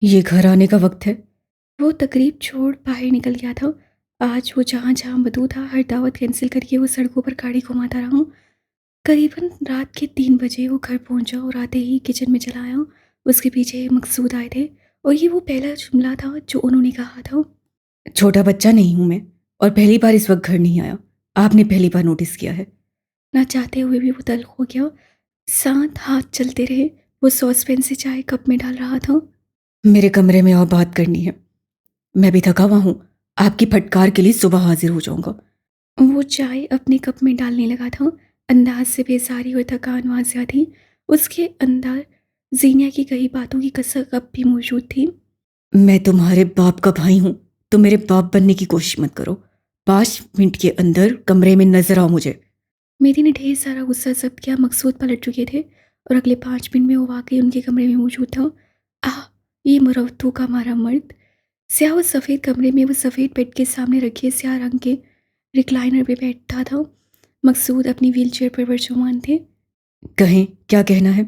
یہ گھر آنے کا وقت ہے۔ وہ تقریب چھوڑ باہر نکل گیا تھا۔ آج وہ جہاں جہاں مدعو تھا ہر دعوت کینسل کر کے وہ سڑکوں پر گاڑی گھماتا رہا۔ قریباً رات کے 3 بجے وہ گھر پہنچا اور آتے ہی کچن میں چلا آیا۔ اس کے پیچھے مقصود آئے تھے اور یہ وہ پہلا جملہ تھا جو انہوں نے کہا تھا۔ چھوٹا بچہ نہیں ہوں میں، اور پہلی بار اس وقت گھر نہیں آیا۔ آپ نے پہلی بار نوٹس کیا ہے۔ نہ چاہتے ہوئے بھی وہ تلخ ہو گیا۔ ساتھ ہاتھ چلتے رہے۔ وہ ساس پین سے چائے کپ میں ڈال رہا تھا۔ میرے کمرے میں اور بات کرنی ہے، میں بھی تھکا ہوا ہوں۔ آپ کی پھٹکار کے لیے صبح حاضر ہو جاؤں گا۔ وہ چائے اپنے کپ میں ڈالنے لگا تھا۔ انداز سے بیزاری اور تھکان واضح تھی۔ اس کے اندر زینیا کی کئی باتوں کی کثر اب بھی موجود تھی۔ میں تمہارے باپ کا بھائی ہوں، تم میرے باپ بننے کی کوشش مت کرو۔ 5 منٹ کے اندر کمرے میں نظر آؤ مجھے۔ میری نے ڈھیر سارا غصہ ضبط کیا۔ مقصود پلٹ چکے تھے اور اگلے 5 منٹ میں وہ واقعی ان کے کمرے میں موجود تھا۔ یہ مروتوں کا مارا مرد سیاہ و سفید کمرے میں وہ سفید بیڈ کے سامنے رکھے سیاہ رنگ کے ریکلائنر پہ بیٹھا تھا۔ مقصود اپنی ویل چیئر پر برجمان تھے۔ کہیں کیا کہنا ہے؟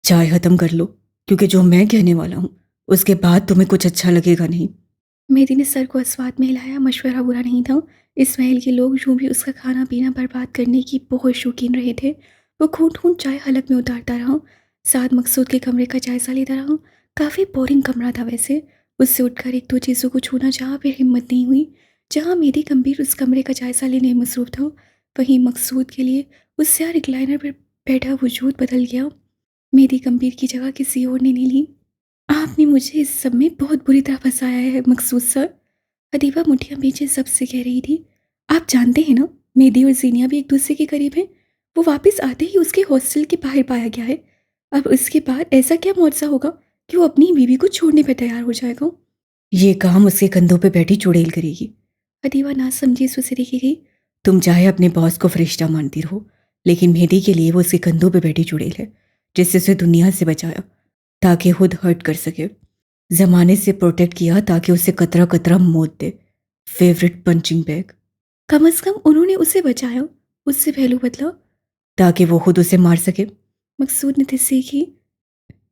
چائے ختم کر لو، کیونکہ جو میں کہنے والا ہوں اس کے بعد تمہیں کچھ اچھا لگے گا نہیں۔ میری نے سر کو اسوات میں ہلایا۔ مشورہ برا نہیں تھا۔ اس محل کے لوگ یوں بھی اس کا کھانا پینا برباد کرنے کی بہت شوقین رہے تھے۔ وہ گھونٹ گھونٹ چائے حلق میں اتارتا رہا، ساتھ مقصود کے کمرے کا جائزہ لیتا رہا۔ کافی بورنگ کمرہ تھا ویسے۔ اس سے اٹھ کر 1-2 چیزوں کو چھونا چاہا، پھر ہمت نہیں ہوئی۔ جہاں میری گمبھیر اس کمرے کا جائزہ لینے میں مصروف تھا، وہیں مقصود کے لیے اس سیاہ ریکلائنر پر بیٹھا وجود بدل گیا۔ میری گمبھیر کی جگہ کسی اور نے لی۔ آپ نے مجھے اس سب میں بہت بری طرح پھنسایا ہے مقصود سر، ادیبہ مٹھیاں پیچھے سب سے کہہ رہی تھی۔ آپ جانتے ہیں نا، میدی اور زینیا بھی ایک دوسرے کے قریب ہیں۔ وہ واپس آتے ہی اس کے ہاسٹل کے باہر پایا گیا ہے۔ اب اس کے بعد ایسا کیا معجزہ ہوگا کہ وہ اپنی بیوی کو چھوڑنے پر تیار ہو جائے گا؟ یہ کام اس کے کندھوں پہ بیٹھی چڑیل کرے گی۔ ادیبہ نہ سمجھی اسے دیکھی گئی۔ تم چاہے اپنے باس کو فرشتہ مانتی رہو، لیکن مہدی کے لیے وہ اس کے کندھوں پہ بیٹھی چڑیل ہے، جس سے اسے دنیا سے بچایا تاکہ خود ہرٹ کر سکے، زمانے سے پروٹیکٹ کیا تاکہ اسے قطرہ قطرہ موت دے، فیورٹ پنچنگ بیگ۔ کم از کم انہوں نے اسے بچایا، اس سے پہلو بدلا تاکہ وہ خود اسے مار سکے۔ مقصود نے تسلی کی۔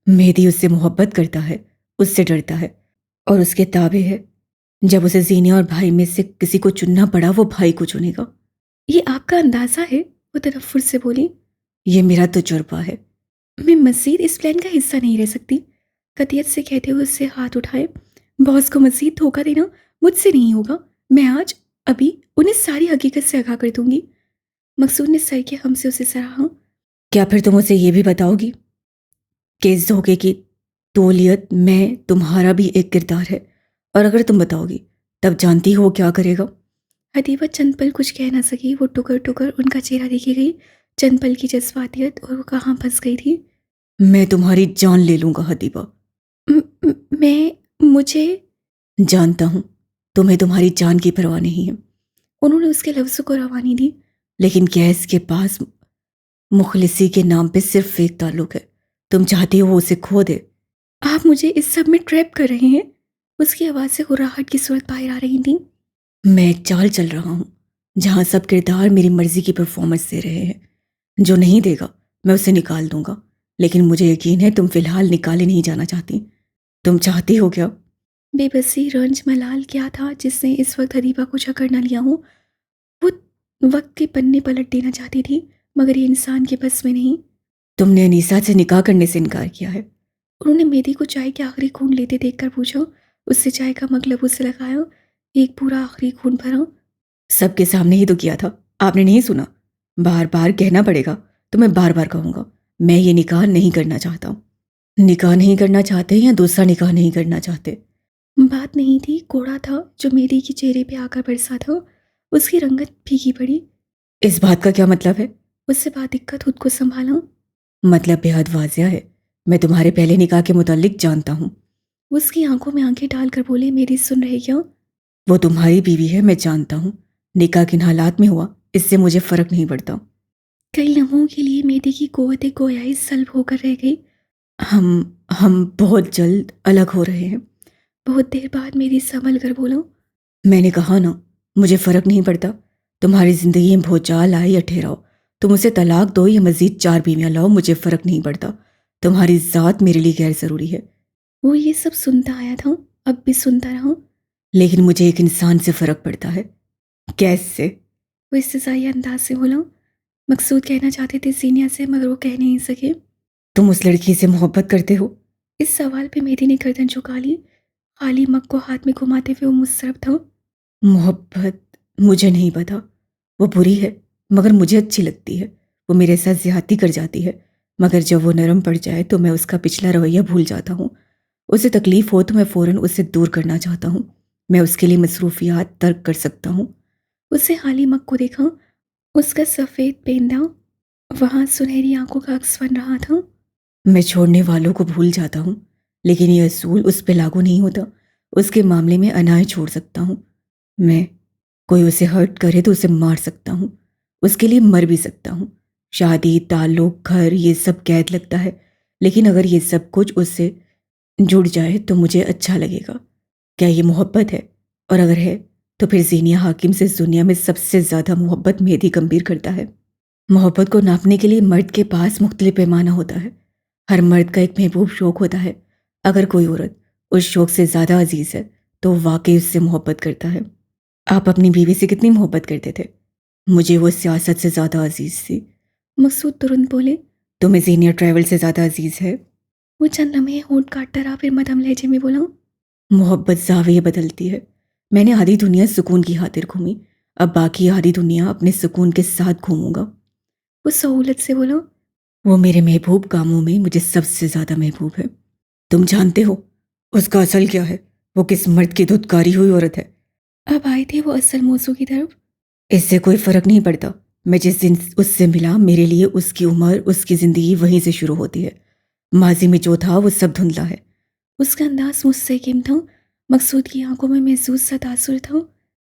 مہدی اس سے محبت کرتا ہے، اس سے ڈرتا ہے اور اس کے تابع ہے۔ جب اسے زینیا اور بھائی میں سے کسی کو چننا پڑا، وہ بھائی کو چنے گا۔ یہ آپ کا اندازہ ہے؟ وہ تنفر سے بولی۔ یہ میرا تجربہ ہے۔ میں مزید اس پلان کا حصہ نہیں رہ سکتی، قطعیت سے کہتے ہوئے اس سے ہاتھ اٹھائے۔ باس کو مزید دھوکہ دینا مجھ سے نہیں ہوگا۔ میں آج ابھی انہیں ساری حقیقت سے آگاہ کر دوں گی۔ مقصود نے سر کے ہم سے اسے سراہا۔ کیا پھر تم اسے یہ بھی بتاؤ گی کہ اس دھوکے کی تولیت میں تمہارا بھی ایک کردار ہے؟ اور اگر تم بتاؤ گی تب جانتی ہو وہ کیا کرے گا؟ حدیبہ چند پل کچھ کہہ نہ سکی۔ وہ ٹکر ٹکر ان کا چہرہ دیکھی گئی، چند پل کی جذباتیت، اور وہ کہاں پھنس گئی تھی۔ میں تمہاری جان لے لوں گا حدیبہ۔ مجھے جانتا ہوں تمہیں تمہاری جان کی پرواہ نہیں ہے۔ انہوں نے اس کے لفظوں کو روانی دی۔ لیکن کیا اس کے پاس مخلصی کے نام پہ صرف ایک تعلق ہے؟ تم چاہتی ہو وہ اسے کھو دے؟ آپ مجھے اس سب میں ٹریپ کر رہے ہیں؟ اس کی آواز سے غراہٹ کی صورت باہر آ رہی تھی۔ میں ایک چال چل رہا ہوں جہاں سب کردار میری مرضی کی پرفارمنس دے رہے ہیں۔ جو نہیں دے گا میں اسے نکال دوں گا، لیکن مجھے یقین ہے تم فی الحال نکالے نہیں جانا چاہتی۔ تم چاہتی ہو کیا؟ بے بسی، رنج، ملال کیا تھا جس نے اس وقت حدیبہ کو جکڑ نہ لیا ہو؟ وہ وقت کے پنے پلٹ دینا چاہتی تھی، مگر یہ انسان کے بس میں نہیں۔ تم نے انیسا سے نکاح کرنے سے انکار کیا ہے؟ انہوں نے مہدی کو چائے کے آخری گھونٹ لیتے دیکھ کر پوچھا۔ اس سے چائے کا مگ لبوں سے لگایا، ایک پورا آخری گھونٹ بھرا۔ سب کے سامنے ہی تو کیا تھا، آپ نے نہیں سنا؟ بار بار کہنا پڑے گا تو میں بار بار کہوں گا، میں یہ نکاح نہیں کرنا چاہتا ہوں۔ نکاح نہیں کرنا چاہتے یا دوسرا نکاح نہیں کرنا چاہتے؟ بات نہیں تھی، کوڑا تھا جو مہدی کے چہرے پہ آ کر برسا تھا۔ اس کی رنگت پھیکی پڑی۔ اس بات کا کیا مطلب ہے؟ اس سے بات دقت خود کو سنبھالا۔ مطلب بے حد واضح ہے، میں تمہارے پہلے نکاح کے متعلق جانتا ہوں۔ اس کی آنکھوں میں آنکھیں ڈال کر بولے، میری سن رہے کیا؟ وہ تمہاری بیوی ہے، میں جانتا ہوں۔ نکاح کن حالات میں ہوا اس سے مجھے فرق نہیں پڑتا۔ کئی لمحوں کے لیے مہدی کی قوت گویائی سلب ہو کر رہ گئی۔ ہم بہت جلد الگ ہو رہے ہیں۔ بہت دیر بعد میری سنبھل کر بولا، میں نے کہا نا مجھے فرق نہیں پڑتا۔ تمہاری زندگی میں بھوچال آئے یا ٹھہراؤ، تم اسے طلاق دو یا مزید 4 بیویاں لاؤ، مجھے فرق نہیں پڑتا۔ تمہاری ذات میرے لیے غیر ضروری ہے۔ وہ یہ سب سنتا آیا تھا، اب بھی سنتا رہا۔ لیکن مجھے ایک انسان سے فرق پڑتا ہے۔ کیسے؟ وہ استضائی انداز سے بولا۔ مقصود کہنا چاہتے تھے زینیا سے، مگر وہ کہہ نہیں سکے۔ تم اس لڑکی سے محبت کرتے ہو؟ اس سوال پہ مہدی نے گردن جھکا لی، خالی مگ کو ہاتھ میں گھماتے ہوئے وہ مضطرب تھا۔ محبت؟ مجھے نہیں پتا۔ وہ بری ہے مگر مجھے اچھی لگتی ہے۔ وہ میرے ساتھ زیادتی کر جاتی ہے، مگر جب وہ نرم پڑ جائے تو میں اس کا پچھلا رویہ بھول جاتا ہوں۔ اسے تکلیف ہو تو میں فوراً اسے دور کرنا چاہتا ہوں۔ میں اس کے لیے مصروفیات ترک کر سکتا ہوں۔ اسے خالی مگ کو دیکھا، اس کا سفید پیندا وہاں سنہری آنکھوں کا عکس بن رہا تھا۔ میں چھوڑنے والوں کو بھول جاتا ہوں، لیکن یہ اصول اس پہ لاگو نہیں ہوتا۔ اس کے معاملے میں انائیں چھوڑ سکتا ہوں میں۔ کوئی اسے ہرٹ کرے تو اسے مار سکتا ہوں، اس کے لیے مر بھی سکتا ہوں۔ شادی، تعلق، گھر، یہ سب قید لگتا ہے، لیکن اگر یہ سب کچھ اس سے جڑ جائے تو مجھے اچھا لگے گا۔ کیا یہ محبت ہے؟ اور اگر ہے تو پھر زینیا حاکم سے اس دنیا میں سب سے زیادہ محبت مہدی گمبھیر کرتا ہے۔ محبت کو ناپنے کے لیے مرد کے پاس مختلف پیمانہ ہوتا ہے۔ ہر مرد کا ایک محبوب شوق ہوتا ہے۔ اگر کوئی عورت اس شوق سے زیادہ عزیز ہے تو وہ واقعی اس سے محبت کرتا ہے۔ آپ اپنی بیوی سے کتنی محبت کرتے تھے؟ مجھے وہ سیاست سے زیادہ عزیز تھی۔ مقصود ترنت بولے۔ تمہیں زینیا ٹریول سے زیادہ عزیز ہے؟ وہ چند لمحے ہونٹ کاٹتا رہا، پھر مدھم لہجے میں بولا۔ محبت زاویہ بدلتی ہے۔ میں نے آدھی دنیا سکون کی خاطر گھومی، اب باقی آدھی دنیا اپنے سکون کے ساتھ گھوموں گا۔ وہ سہولت سے بولا۔ وہ میرے محبوب کاموں میں مجھے سب سے زیادہ محبوب ہے۔ تم جانتے ہو اس کا اصل کیا ہے؟ وہ کس مرد کی دھتکاری ہوئی عورت ہے؟ اب آئے تھے وہ اصل موضوع کی طرف۔ اس سے کوئی فرق نہیں پڑتا۔ میں جس دن اس سے ملا میرے لیے اس کی عمر، اس کی زندگی وہیں سے شروع ہوتی ہے۔ ماضی میں جو تھا وہ سب دھندلا ہے۔ اس کا انداز مستحکم تھا، مقصود کی آنکھوں میں محسوس سا تاثر تھا۔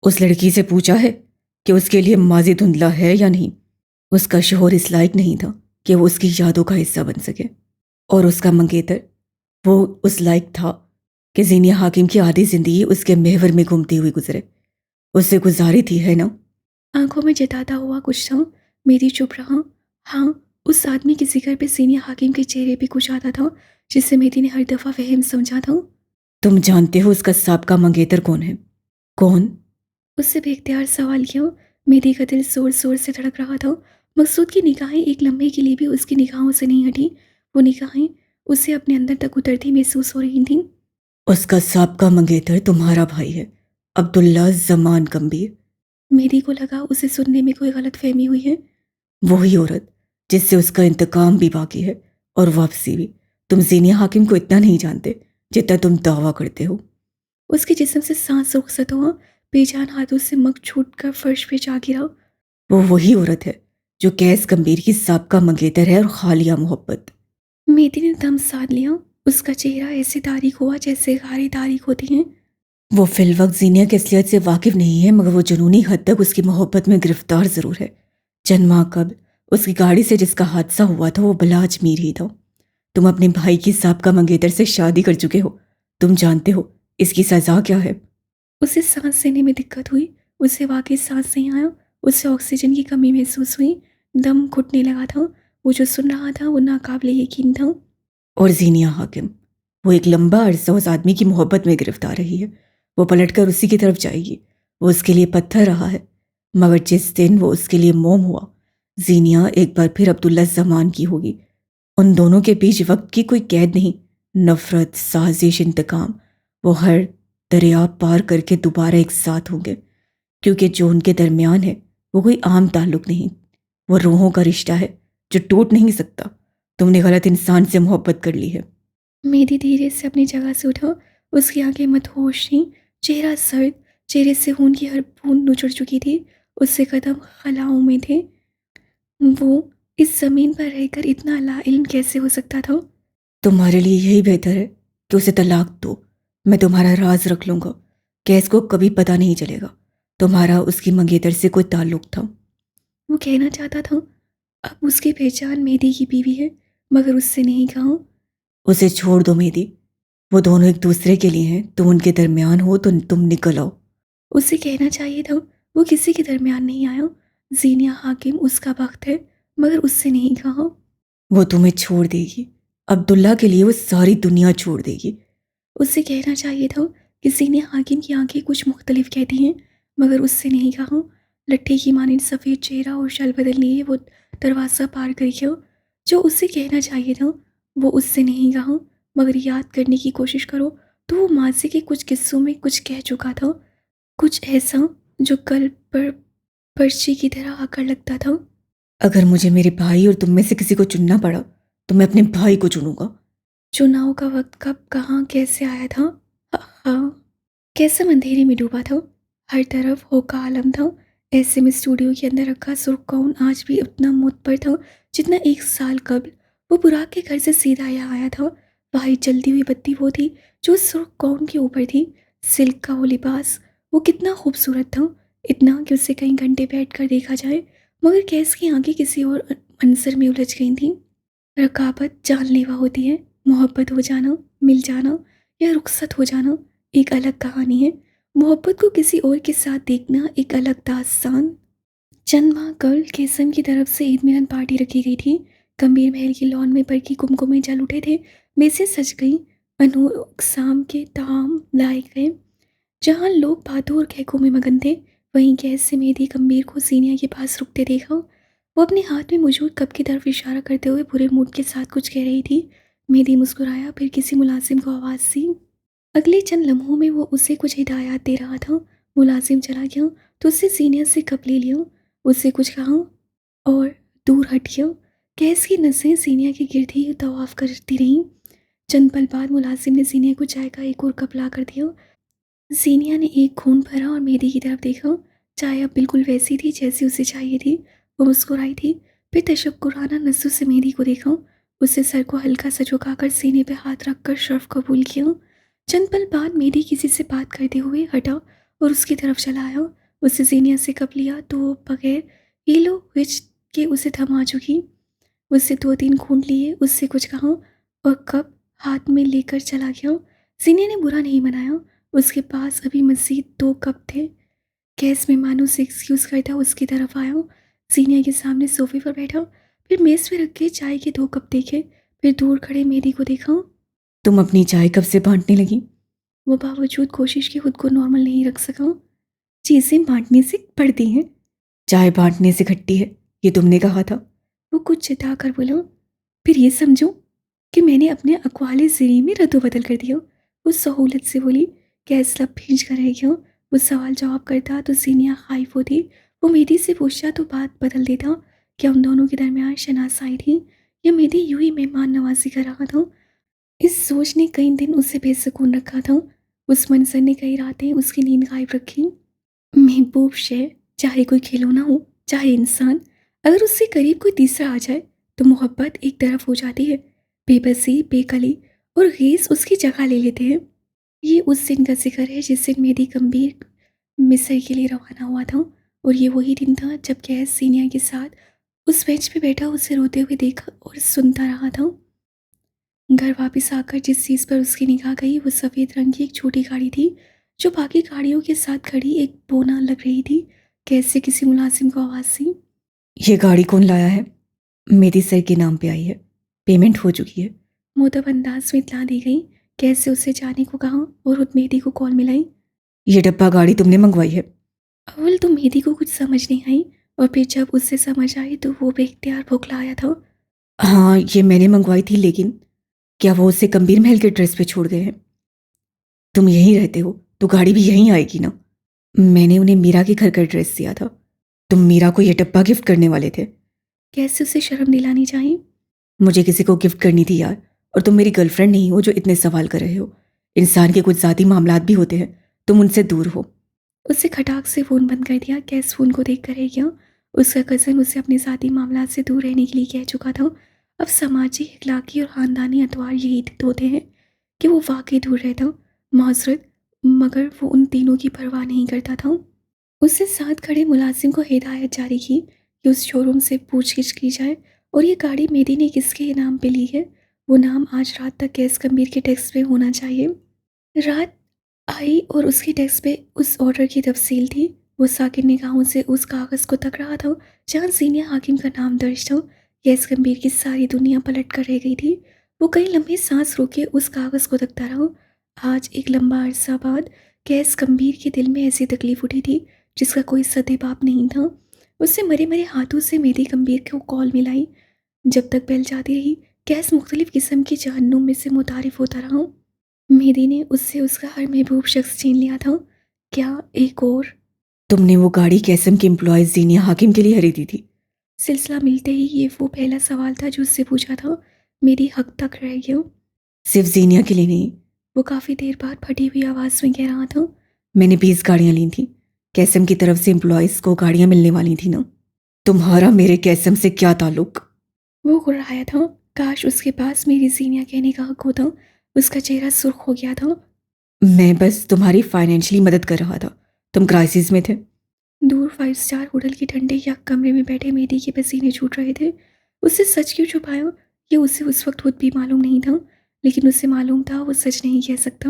اس لڑکی سے پوچھا ہے کہ اس کے لیے ماضی دھندلا ہے یا نہیں؟ اس کا شوہر اس لائق نہیں تھا کہ وہ اس کی یادوں کا حصہ بن سکے، اور اس کا منگیتر وہ اس لائق تھا کہ زینیا حاکم کی آدھی زندگی اس کے محور میں گھومتی ہوئی گزرے۔ اس سے گزاری تھی، ہے نا؟ آنکھوں میں جتاتا ہوا کچھ تھا۔ میری چپ رہا۔ ہاں، اس آدمی کے ذکر پہ زینیا حاکم کے چہرے پہ کچھ آتا تھا جس سے میری نے ہر دفعہ وہم سمجھا تھا۔ تم جانتے ہو اس کا سابقہ منگیتر کون ہے؟ کون؟ اس سے بے اختیار سوال کیا۔ میری کا دل زور زور سے دھڑک رہا تھا۔ مقصود کی نگاہیں ایک لمحے کے لیے بھی اس کی نگاہوں سے نہیں ہٹی۔ وہ نگاہیں اسے اپنے اندر تک اترتی محسوس ہو رہی تھیں۔ اس کا سابقہ منگیتر تمہارا بھائی ہے، عبداللہ زمان گمبھیر۔ میری کو لگا اسے سننے میں کوئی غلط فہمی ہوئی ہے۔ وہی عورت جس سے اس کا انتقام بھی باقی ہے اور واپسی بھی۔ تم زینیا حاکم کو اتنا نہیں جانتے جتنا تم دعویٰ کرتے ہو۔ اس کے جسم سے سانس رخصت ہوا، بے جان ہاتھوں سے مگ چھوٹ کر فرش پہ جا گرا۔ وہ وہی عورت ہے جو کیس گمبھیر کی سابقہ منگیتر ہے، اور خالیہ محبت۔ میری نے دم ساتھ لیا۔ اس کا چہرہ ایسے تاریک ہوا جیسے غاریں تاریک ہوتی ہیں۔ وہ فی الوقت زینیا کی اصلیت سے واقف نہیں ہے، مگر وہ جنونی حد تک اس کی محبت میں گرفتار ضرور ہے۔ چند ماہ قبل اس کی گاڑی سے جس کا حادثہ ہوا تھا وہ بلا اجمیر ہی تھا۔ تم اپنے بھائی کی سابقہ منگیتر سے شادی کر چکے ہو۔ تم جانتے ہو اس کی سزا کیا ہے؟ اسے سانس لینے میں دقت ہوئی، اسے واقعی سانس نہیں آیا، اسے آکسیجن کی کمی محسوس ہوئی، دم گھٹنے لگا تھا۔ وہ جو سن رہا تھا وہ ناقابل یقین تھا۔ اور زینیا حاکم، وہ ایک لمبا عرصہ اس آدمی کی محبت میں گرفتار رہی ہے۔ وہ پلٹ کر اسی کی طرف جائے گی۔ وہ اس کے لیے پتھر رہا ہے، مگر جس دن وہ اس کے لیے موم ہوا، زینیا ایک بار پھر عبداللہ زمان کی ہوگی۔ ان دونوں کے بیچ وقت کی کوئی قید نہیں۔ نفرت، سازش، انتقام، وہ ہر دریا پار کر کے دوبارہ ایک ساتھ ہوں گے، کیونکہ جو ان کے درمیان ہے وہ کوئی عام تعلق نہیں، وہ روحوں کا رشتہ ہے جو ٹوٹ نہیں سکتا۔ تم نے غلط انسان سے محبت کر لی ہے۔ میری دھیرے سے اپنی جگہ سے اٹھا، اس کی آنکھیں مدہوش تھیں، چہرہ سرد، چہرے سے خون کی ہر بوند نچڑ چکی تھی، اس سے قدم خلاؤں میں تھے۔ وہ اس زمین پر رہ کر اتنا لا علم کیسے ہو سکتا تھا؟ تمہارے لیے یہی بہتر ہے کہ اسے طلاق دو۔ میں تمہارا راز رکھ لوں گا، کیس کو کبھی پتہ نہیں چلے گا تمہارا اس کی منگیتر سے کوئی تعلق تھا۔ وہ کہنا چاہتا تھا اب اس کی پہچان مہدی کی بیوی ہے، مگر اس سے نہیں کہا۔ اسے چھوڑ دو مہدی، وہ دونوں ایک دوسرے کے لیے ہیں، تم ان کے درمیان ہو تو تم نکل آؤ۔ اسے کہنا چاہیے تھا وہ کسی کے درمیان نہیں آیا۔ زینیا حاکم اس کا بخت ہے، مگر اس سے نہیں کہا۔ وہ تمہیں چھوڑ دے گی، عبداللہ کے لیے وہ ساری دنیا چھوڑ دے گی، उससे कहना चाहिए था कि सीनिया हाकिम की आंखें कुछ मुख्तलिफ कहती हैं, मगर उससे नहीं कहा। लट्ठे की मानिंद सफ़ेद चेहरा और शल बदल लिए वो दरवाज़ा पार कर गया। जो उससे कहना चाहिए था वो उससे नहीं कहा, मगर याद करने की कोशिश करो तो वो माजी के कुछ किस्सों में कुछ कह चुका था, कुछ ऐसा जो कल पर पर्ची की तरह आकर लगता था। अगर मुझे मेरे भाई और तुम में से किसी को चुनना पड़ा तो मैं अपने भाई को चुनूंगा। चुनाव का वक्त कब कहाँ कैसे आया था? हाँ, कैसे अंधेरे में डूबा था, हर तरफ हो का आलम था। ऐसे में स्टूडियो के अंदर रखा सुर्ख गाउन आज भी उतना मुतबर था जितना 1 साल कबल वो बुराक के घर से सीधा यहाँ आया था। वही जलती हुई बत्ती वो थी जो उस सुर्ख गाउन के ऊपर थी। सिल्क का वो लिबास, वो कितना खूबसूरत था, इतना कि उससे कई घंटे बैठ कर देखा जाए, मगर कैस की आंखें किसी और मंजर में उलझ गई थीं। रकाबत जानलेवा होती है, मोहब्बत हो जाना, मिल जाना या रुखसत हो जाना एक अलग कहानी है। मोहब्बत को किसी और के साथ देखना एक अलग दास्तान। चंद माह कल केसम की तरफ से ईद मिलन पार्टी रखी गई थी। गंभीर महल की लॉन में पर की कुमकुमें जल उठे थे, मेज़ें सज गईं, अनोखसाम के ताम लाए गए। जहाँ लोग बातों और कहकों में मगन थे, वहीं गैस से मेहदी गंभीर को सीनिया के पास रुकते देखा। वो अपने हाथ में मौजूद कप की तरफ इशारा करते हुए बुरे मूड के साथ कुछ कह रही थी। मेहदी मुस्कुराया, फिर किसी मुलाजिम को आवाज़ दी। अगले चंद लम्हों में वो उसे कुछ हिदायत दे रहा था। मुलाजिम चला गया तो उससे सीनिया से कप ले लिया, उससे कुछ कहा और दूर हट गया। गैस की नसें सीनिया के गिर्द ही तवाफ करती रहीं। चंद पल बाद मुलाजिम ने सीनिया को चाय का एक और कप ला कर दिया। सीनिया ने एक खून भरा और मेहदी की तरफ देखा। चाय अब बिल्कुल वैसी थी जैसी उसे चाहिए थी। वो मुस्कुराई थी, फिर तशक्कुराना नज़रों से मेहदी को देखा। उससे सर को हल्का सा झुकाकर सीने पे हाथ रखकर शर्फ कबूल किया। चंद पल बाद मेहदी किसी से बात करते हुए हटा और उसकी तरफ चला आया। उससे सीनिया से कप लिया तो वो बगैर हीलो हिच के उसे थमा चुकी। उससे 2-3 घूंट लिए, उससे कुछ कहा और कप हाथ में लेकर चला गया। सीनिया ने बुरा नहीं मनाया, उसके पास अभी मज़ीद 2 कप थे। गैस में मानो से एक्सक्यूज़ करता उसकी तरफ आया, सीनिया के सामने सोफे पर बैठा, फिर मेज़ पे रख के चाय के 2 कप देखे, फिर दूर खड़े मेहदी को देखा। तुम अपनी चाय कब से बांटने लगी? वो बावजूद कोशिश के खुद को नॉर्मल नहीं रख सका। चीज़ें बांटने से पड़ती हैं। चाय बांटने से खट्टी है, ये तुमने कहा था। वो कुछ चिता कर बोला, फिर ये समझो कि मैंने अपने अक़वाले ज़िरी में रद्द बदल कर दिया। वो सहूलत से बोली, गैस लब भींच कर रह गया। वो सवाल जवाब करता तो सीनिया खाइफ होती, वो मेहदी से पूछता तो बात बदल देता। क्या उन दोनों के दरमियान शनासाई थी या मेहदी यूं ही मेहमान नवाजी कर रहा था? इस सोच ने कई दिन उसे बेसुकून रखा था। उस मंजर ने कई रातें उसकी नींद गायब रखी। महबूब शे, चाहे कोई खिलौना हो चाहे इंसान, अगर उससे करीब कोई तीसरा आ जाए तो मोहब्बत एक तरफ हो जाती है। बेबसी, बेकली और गैस उसकी जगह ले लेते हैं। ये उस दिन का जिक्र है जिस दिन मेहदी गंभीर मिस्र के लिए रवाना हुआ था, और ये वही दिन था जब गैस सीनिया के साथ उस बेंच पे बैठा उसे रोते हुए देखा और सुनता रहा था। घर वापस आकर जिस चीज़ पर उसकी निगाह गई वो सफ़ेद रंग की एक छोटी गाड़ी थी जो बाकी गाड़ियों के साथ खड़ी एक बोना लग रही थी। कैसे किसी मुलाजिम को आवाज़ दी। ये गाड़ी कौन लाया है? मेरी सर के नाम पे आई है, पेमेंट हो चुकी है। मुअद्दब अंदाज में इत्तला दी गई। कैसे उससे जाने को कहा और उस मेहदी को कॉल मिलाई। ये डब्बा गाड़ी तुमने मंगवाई है? अव्वल तो मेहदी को कुछ समझ नहीं आई, और फिर जब उससे समझ आई तो वो बेख्तियार बौखलाया था। हाँ, ये मैंने मंगवाई थी, लेकिन क्या वो उसे गंभीर महल के ड्रेस पे छोड़ गए हैं? तुम यहीं रहते हो तो गाड़ी भी यहीं आएगी ना। मैंने उन्हें मीरा के घर का ड्रेस दिया था। तुम मीरा को ये डब्बा गिफ्ट करने वाले थे। कैसे उसे शर्म दिलानी चाहिए। मुझे किसी को गिफ्ट करनी थी यार, और तुम मेरी गर्लफ्रेंड नहीं हो जो इतने सवाल कर रहे हो। इंसान के कुछ ज़ाती मामलात भी होते हैं, तुम उनसे दूर हो। उससे खटाक से फ़ोन बंद कर दिया। कैस फ़ोन को देख कर रह गया। उसका कज़न उसे अपने ज़ाती मामलात से दूर रहने के लिए कह चुका था। अब सामाजिक, इखलाकी और ख़ानदानी अतवार यही होते हैं कि वो वाकई दूर रहता। माजरत, मगर वो उन तीनों की परवाह नहीं करता था। उससे साथ खड़े मुलाजिम को हिदायत जारी की कि उस शोरूम से पूछगिछ की जाए और ये गाड़ी मेहदी ने किसके नाम पे ली है, वो नाम आज रात तक गैस गंभीर के टैक्स पे होना चाहिए। रात आई और उसके डेस्क पे उस ऑर्डर की तफसील थी। वो साकिन निगाहों से उस कागज़ को तक रहा था जहाँ सीनिया हाकिम का नाम दर्ज था। गैस गंभीर की सारी दुनिया पलट कर रह गई थी। वो कई लम्हे सांस रोके उस कागज़ को तकता रहा। آج ایک لمبا عرصہ بعد کیس گمبھیر کے دل میں ایسی تکلیف اٹھی تھی جس کا کوئی سدباب نہیں تھا۔ اس سے مرے مرے ہاتھوں سے میری گمبھیر کو کال ملائی۔ جب تک بیل جاتی رہی کیس مختلف قسم کی جہنم میں سے متعارف ہوتا رہا۔ مہدی نے اس سے اس کا ہر محبوب شخص چھین لیا تھا۔ کیا ایک اور؟ تم نے وہ گاڑی کیسم کی امپلائیز زینیا حاکم کے لیے خریدی تھی؟ سلسلہ ملتے ہی یہ وہ پہلا سوال تھا جو اس سے پوچھا تھا۔ میری حق تک رہ گیا۔ صرف زینیا کے لیے نہیں، وہ کافی دیر بعد پھٹی ہوئی آواز میں کہہ رہا تھا۔ میں نے 20 گاڑیاں لی تھیں۔ کیسم کی طرف سے امپلائیز کو گاڑیاں ملنے والی تھیں نا؟ تمہارا میرے کیسم سے کیا تعلق؟ وہ گڑایا تھا۔ کاش اس کے پاس میری زینیا کہنے کا حق ہوتا۔ اس کا چہرہ سرخ ہو گیا تھا۔ میں بس تمہاری فائنینشلی مدد کر رہا تھا، تم کرائسس میں تھے۔ دور 5 اسٹار ہوٹل کے ٹھنڈے یک کمرے میں بیٹھے مہدی کے پسینے چھوٹ رہے تھے۔ اس سے سچ کیوں چھپایا یہ اسے اس وقت خود بھی معلوم نہیں تھا، لیکن اسے معلوم تھا وہ سچ نہیں کہہ سکتا۔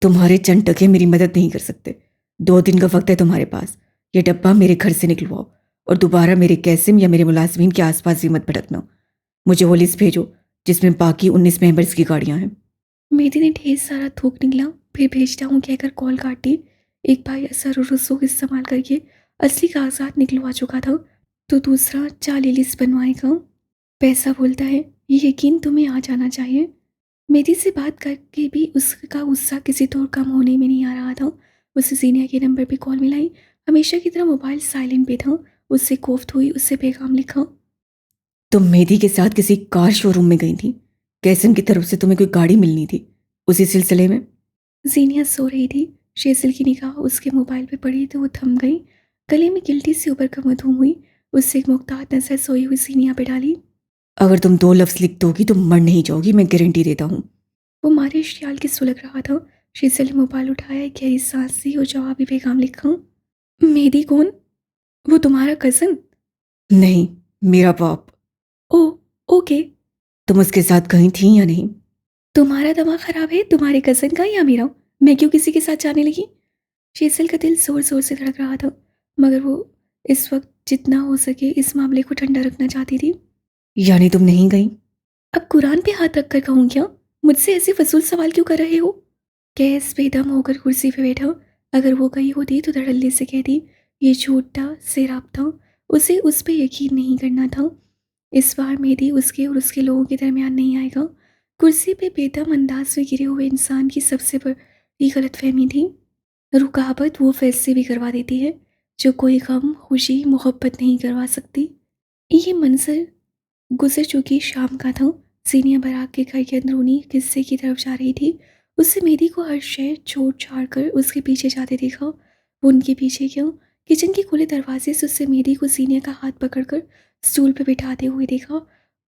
تمہارے چند ٹکے میری مدد نہیں کر سکتے۔ 2 دن کا وقت ہے تمہارے پاس۔ یہ ڈبہ میرے گھر سے نکلواؤ اور دوبارہ میرے کیسم یا میرے ملازمین کے آس پاس بھی مت بھٹکنا۔ مجھے وہ لسٹ بھیجو جس میں باقی 19 ممبرس کی گاڑیاں ہیں۔ مہدی نے ڈھیر سارا تھوک نکلا، پھر بھیجتا ہوں کہہ کر کال کاٹ دی۔ ایک بھائی اثر و رسوخ استعمال کر کے اصلی کاغذات نکلوا چکا تھا تو دوسرا جعلی لسٹ بنوائے گا۔ پیسہ بولتا ہے، یہ یقین تمہیں آ جانا چاہیے۔ مہدی سے بات کر کے بھی اس کا غصہ کسی طور کم ہونے میں نہیں آ رہا تھا۔ اسے زینیا کے نمبر پہ کال ملائی۔ ہمیشہ کی طرح موبائل سائلنٹ پہ تھا۔ اس سے کوفت ہوئی، اس سے پیغام لکھا۔ تم مہدی کے ساتھ کسی کار شو روم میں گئی تھی، کیسم کی طرف سے تمہیں کوئی گاڑی ملنی تھی، اسی سلسلے میں؟ زینیا سو رہی تھی۔ شیزل کی نگاہ اس کے موبائل پہ پڑی تو وہ تھم گئی۔ گلے میں گلٹی سے اوپر کا مدھوم ہوئی۔ اس سے ایک محتاط نظر سوئی ہوئی زینیا پہ ڈالی۔ اگر تم 2 لفظ لکھ دو گی تو مر نہیں جاؤ گی، میں گارنٹی دیتا ہوں۔ وہ مارے اشتعال کی سلگ رہا تھا۔ شیزل نے موبائل اٹھایا، ایک گہری سانس لی اور جوابی پیغام لکھا۔ مہدی کون؟ وہ تمہارا کزن؟ نہیں، میرا باپ۔ او اوکے۔ تم اس کے ساتھ گئی تھی یا نہیں؟ تمہارا دماغ خراب ہے، تمہارے کزن کا یا میرا؟ میں کیوں کسی کے ساتھ جانے لگی؟ شیزل کا دل زور زور سے دھڑک رہا تھا، مگر وہ اس وقت جتنا ہو سکے اس معاملے کو ٹھنڈا رکھنا چاہتی تھی۔ یعنی تم نہیں گئی؟ اب قرآن پہ ہاتھ رکھ کر کہوں کیا؟ مجھ سے ایسے فضول سوال کیوں کر رہے ہو؟ کیس بے دم ہو کر کرسی پہ بیٹھا۔ اگر وہ گئی ہوتی تو دھڑلے سے کہتی یہ جھوٹا سیراب تھا، اسے اس پہ یقین نہیں کرنا تھا۔ اس بار مہدی اس کے اور اس کے لوگوں کے درمیان نہیں آئے گا۔ کرسی پہ بے دم انداز میں گرے ہوئے انسان کی سب سے بڑی غلط فہمی تھی، رکاوٹ وہ فیصلے بھی کروا دیتی ہے جو کوئی غم، خوشی، محبت نہیں کروا سکتی۔ یہ منظر گزر چکی شام کا تھا۔ زینیا براق کے گھر کے اندرونی قصے کی طرف جا رہی تھی۔ اس سے مہدی کو ہر شے چھوڑ چھاڑ کر اس کے پیچھے جاتے دیکھا۔ وہ ان کے پیچھے کیوں؟ کچن کے کھلے دروازے سے اس سے مہدی کو زینیا کا ہاتھ پکڑ کر اسٹول پہ بٹھاتے ہوئے دیکھا۔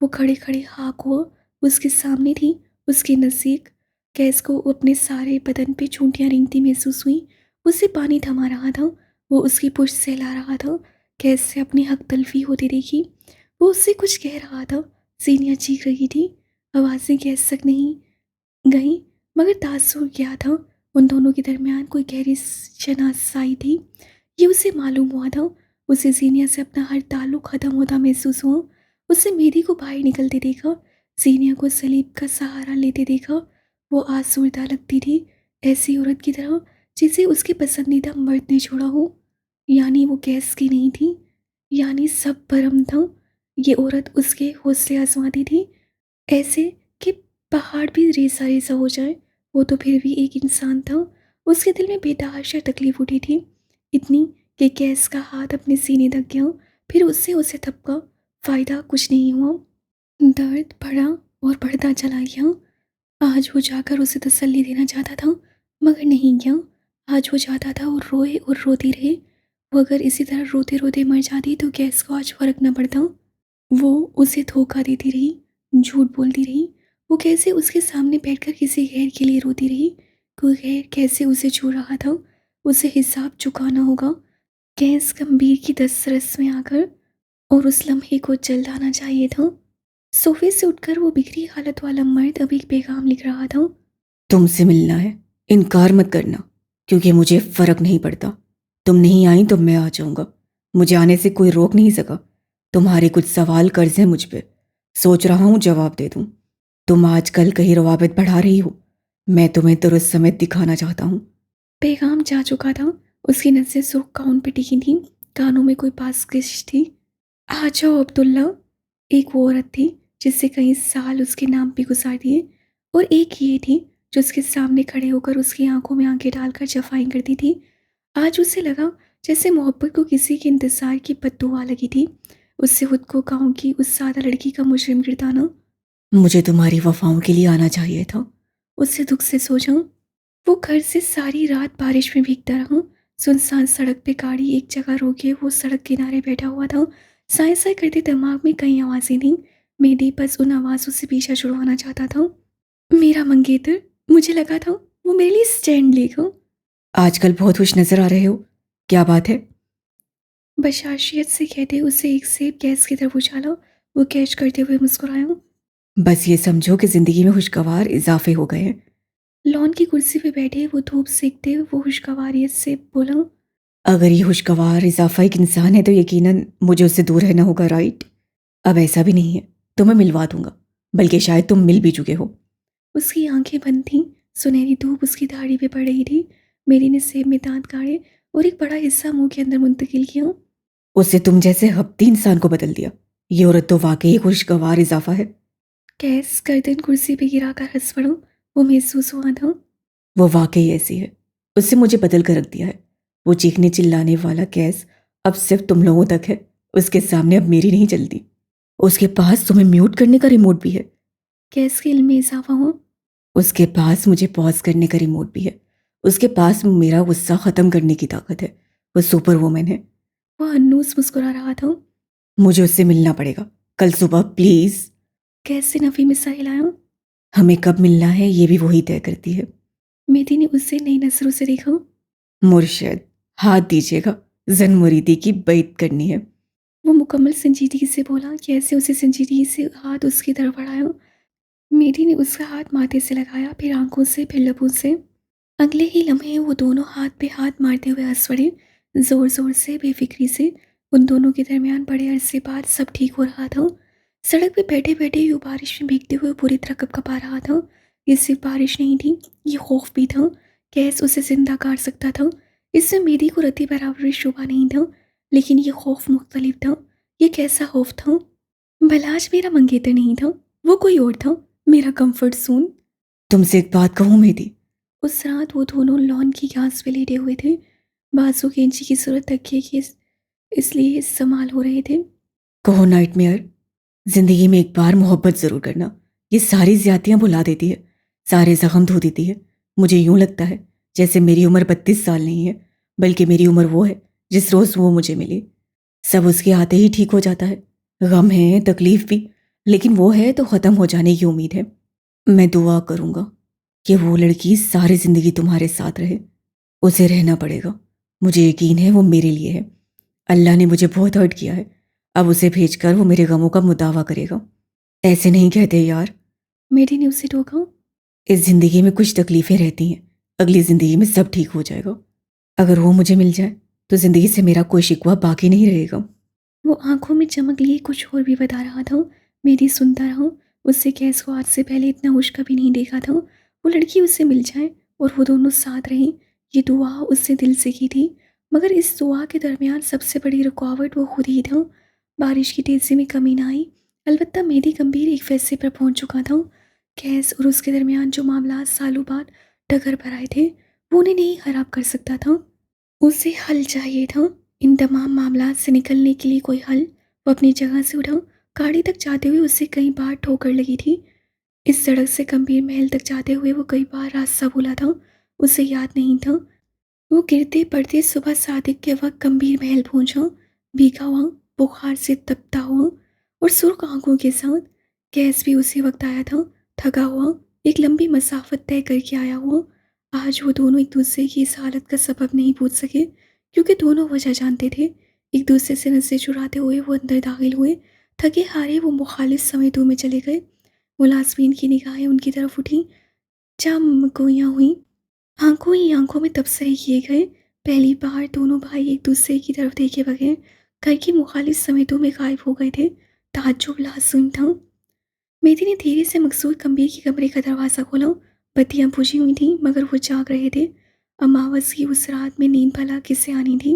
وہ کھڑے کھڑے خاک ہوا، اس کے سامنے تھی، اس کے نزدیک۔ کیس کو اپنے سارے بدن پہ چونٹیاں رینگتی محسوس ہوئی۔ اسے پانی تھما رہا تھا، وہ اس کی پشت سے لا رہا تھا۔ کیس سے اپنی حق تلفی ہوتی دیکھی۔ وہ اس سے کچھ کہہ رہا تھا۔ زینیا چیخ رہی تھی، آوازیں کیس تک نہیں گئیں، مگر تاثر کیا تھا؟ ان دونوں کے درمیان کوئی گہری شناسائی تھی، یہ اسے معلوم ہوا تھا۔ اسے زینیا سے اپنا ہر تعلق ختم ہوتا محسوس ہوا۔ اس سے مہدی کو باہر نکلتے دیکھا، زینیا کو سلیب کا سہارا لیتے دیکھا۔ وہ آسودہ لگتی تھی، ایسی عورت کی طرح جسے اس کے پسندیدہ مرد نے چھوڑا ہو۔ یعنی وہ کیس کی نہیں تھی، یعنی سب برہم تھا۔ یہ عورت اس کے حوصلے آزماتی تھی، ایسے کہ پہاڑ بھی ریزہ ریزہ ہو جائے۔ وہ تو پھر بھی ایک انسان تھا۔ اس کے دل میں بے تحاشا تکلیف اٹھی تھی، اتنی کہ کیس کا ہاتھ اپنے سینے تک گیا، پھر اسے تھپکا۔ فائدہ کچھ نہیں ہوا، درد بڑھا اور بڑھتا چلا گیا۔ آج وہ جا کر اسے تسلی دینا چاہتا تھا، مگر نہیں گیا۔ آج وہ جاتا تھا اور روئے اور روتی رہے۔ وہ اگر اسی طرح روتے روتے مر جاتی تو کیس کو آج فرق نہ پڑتا۔ وہ اسے دھوکہ دیتی رہی، جھوٹ بولتی رہی۔ وہ کیسے اس کے سامنے بیٹھ کر کسی غیر کے لیے روتی رہی؟ کوئی غیر کیسے اسے چھو رہا تھا؟ اسے حساب چکانا ہوگا۔ کیس گمبھیر کی دسترس میں آ کر، اور اس لمحے کو جلد آنا چاہیے تھا۔ صوفے سے اٹھ کر وہ بکھری حالت والا مرد اب ایک پیغام لکھ رہا تھا۔ تم سے ملنا ہے، انکار مت کرنا، کیونکہ مجھے فرق نہیں پڑتا۔ تم نہیں آئیں تو میں آ جاؤں گا، مجھے آنے سے کوئی روک نہیں سکا۔ تمہارے کچھ سوال قرض ہیں مجھ پہ، سوچ رہا ہوں جواب دے دوں۔ تم آج کل کہیں روابط بڑھا رہی ہو، मैं तुम्हें दुरुस्त समय दिखाना चाहता हूँ। पैगाम जा चुका था। उसकी नज़रें सुर्ख गाउन पे टिकी थीं, कानों में कोई बासकश थी। आ जाओ अब्दुल्ला। एक वो औरत थी जिससे कई साल उसके नाम पे गुजार दिए, और एक ये थी जो उसके सामने खड़े होकर उसकी आंखों में आंखें डालकर जफाएं करती थी। आज उसे लगा जैसे मोहब्बत को किसी के इंतजार की बद्दुआ लगी थी। उससे खुद को गाँव की उस सादा लड़की का मुजरिम गिरदाना। मुझे तुम्हारी वफाओं के लिए आना चाहिए था। उससे दुख से सोचा। वो घर से सारी रात बारिश में भीगता रहा। सुनसान सड़क पे गाड़ी एक जगह रोके वो सड़क किनारे बैठा हुआ था। साए साए करते दिमाग में कई आवाज़ें थीं। मेहदी बस उन आवाज़ों से पीछा छुड़वाना चाहता था। मेरा मंगेतर, मुझे लगा था वो मेरे लिए स्टैंड लेगा। आजकल बहुत खुश नजर आ रहे हो, क्या बात है? बशाशियत से कहते उसे एक सेब गैस की तरफ उछाला। वो कैच करते हुए मुस्कुराया। बस ये समझो कि जिंदगी में खुशगवार इजाफे हो गए हैं। लॉन की कुर्सी पे बैठे वो धूप सेकते हुए वो खुशगवारियत से बोला। अगर ये खुशगवार इजाफा एक इंसान है तो यकीनन मुझे उससे दूर रहना होगा, राइट? अब ऐसा भी नहीं है, तुम्हें मिलवा दूंगा, बल्कि शायद तुम मिल भी चुके हो। उसकी आंखें बंद थीं। सुनहरी धूप उसकी दाढ़ी पे पड़ रही थी। मेरी ने सेब में दांत गाड़े और एक बड़ा हिस्सा मुंह के अंदर मुंतकिल किया। उससे तुम जैसे हब्ती इंसान को बदल दिया। ये औरत तो वाकई खुशगवार इजाफा है। कैस गर्दन कुर्सी पे गिराकर हंस पड़ा। वो महसूस हुआ था। वो वाकई ऐसी है, उससे मुझे बदल कर रख दिया है। वो चीखने चिल्लाने वाला कैस अब सिर्फ तुम लोगों तक है, उसके सामने अब मेरी नहीं चलती। उसके पास तुम्हें म्यूट करने का रिमोट भी है। कैस के इल्म में इजाफा हुआ। उसके पास मुझे पॉज करने का रिमोट भी है। उसके पास मेरा गुस्सा खत्म करने की ताकत है। वो सुपर वुमन है। वो हन्नूस मुस्कुरा रहा था। मुझे उससे मिलना पड़ेगा, कल सुबह प्लीज। कैस से नफी में सा हिलाया। हमें कब मिलना है ये भी वही तय करती है। मेदी ने उससे नई नजरों से देखा। मुर्शद, हाथ दीजिएगा, जन मुरीदी की बैत करनी है। वो मुकम्मल संजीदगी से बोला। कैसे उसे संजीदगी से हाथ उसकी तरफ बढ़ाया। मेरी ने उसका हाथ माथे से लगाया, फिर आंखों से, फिर लबों से। अगले ही लम्हे वो दोनों हाथ पे हाथ मारते हुए हंस पड़े, जोर जोर से, बेफिक्री से। उन दोनों के दरमियान बड़े अरसे बाद सब ठीक हो रहा था। सड़क पे बैठे बैठे यूँ बारिश में भीगते हुए बुरी तरह कपकपा रहा था। ये सिर्फ बारिश नहीं थी, ये खौफ भी था। कैस उसे जिंदा काट सकता था। इससे मेरी को रत्ती बराबर भी शुबा नहीं था, लेकिन ये खौफ मुख्तलिफ था। ये कैसा खौफ था? भलाज मेरा मंगेतर नहीं था, वो कोई और था, मेरा कंफर्ट जोन। तुमसे एक बात कहूँ मेरी? उस रात वो दोनों लॉन की घास पे लेटे हुए थे। बाजू कैंची की सूरत तकिए की इसलिए इस्तेमाल हो रहे थे। कहो नाइटमेयर, जिंदगी में एक बार मोहब्बत जरूर करना, ये सारी ज्यादतियां भुला देती है, सारे जख्म धो देती है। मुझे यूं लगता है जैसे मेरी उम्र 32 साल नहीं है, बल्कि मेरी उम्र वो है जिस रोज वो मुझे मिली। सब उसके आते ही ठीक हो जाता है, गम है, तकलीफ भी, लेकिन वो है तो ख़त्म हो जाने की उम्मीद है। मैं दुआ करूँगा कि वो लड़की सारी ज़िंदगी तुम्हारे साथ रहे। उसे रहना पड़ेगा, मुझे यकीन है वो मेरे लिए है। अल्लाह ने मुझे बहुत हर्ट किया है, अब उसे भेजकर वो मेरे गमों का मुदावा करेगा। ऐसे नहीं कहते यार। मेरी ने उसे टोका। इस ज़िंदगी में कुछ तकलीफ़ें रहती हैं, अगली ज़िंदगी में सब ठीक हो जाएगा। अगर वो मुझे मिल जाए तो ज़िंदगी से मेरा कोई शिकवा बाकी नहीं रहेगा। वो आंखों में चमक लिए कुछ और भी बता रहा था। मेरी सुनता रहा। उससे कैस को आज से पहले इतना खुश कभी नहीं देखा था। वो लड़की उससे मिल जाए और वो दोनों साथ रहें, ये दुआ उससे दिल से की थी। मगर इस दुआ के दरमियान सबसे बड़ी रुकावट वो खुद ही था। बारिश की तेज़ी में कमी ना आई, अलबत्ता मेरी गंभीर एक फैसले पर पहुंच चुका था। कैस और उसके दरमियान जो मामला सालों बाद डगर पर आए थे, वो उन्हें नहीं खराब कर सकता था। उसे हल चाहिए था। इन तमाम मामलात से निकलने के लिए कोई हल। वो अपनी जगह से उठा। गाड़ी तक जाते हुए उससे कई बार ठोकर लगी थी। इस सड़क से गंभीर महल तक जाते हुए वो कई बार रास्ता भूला था, उसे याद नहीं था। वो गिरते पड़ते सुबह सादिक के वक्त गंभीर महल पहुंचा, भीगा हुआ, बुखार से तपता हुआ और सुर्ख आंखों के साथ। गैस भी उसी वक्त आया था, थका हुआ, एक लंबी मसाफत तय करके आया हुआ। आज वो दोनों एक दूसरे की इस हालत का सबब नहीं पूछ सके, क्योंकि दोनों वजह जानते थे। एक दूसरे से नजरें चुराते हुए वो अंदर दाखिल हुए। थके हारे वो मुखालिफ समेतों में चले गए। मुलाजमीन की निगाहें उनकी तरफ उठी, चामकोइयाँ हुई, आंखों ही आंखों में तबसरे किए गए। पहली बार दोनों भाई एक दूसरे की तरफ देखे बगैर घर की मुखालिफ समेतों में गायब हो गए थे। ताज्जुब लाज़िम था। मेरी ने धीरे से मकसूद गंभीर के कमरे का दरवाज़ा खोला। बत्तियां बुझी हुई थीं मगर वो जाग रहे थे। अमावस की उस रात में नींद भला किससे आनी थी।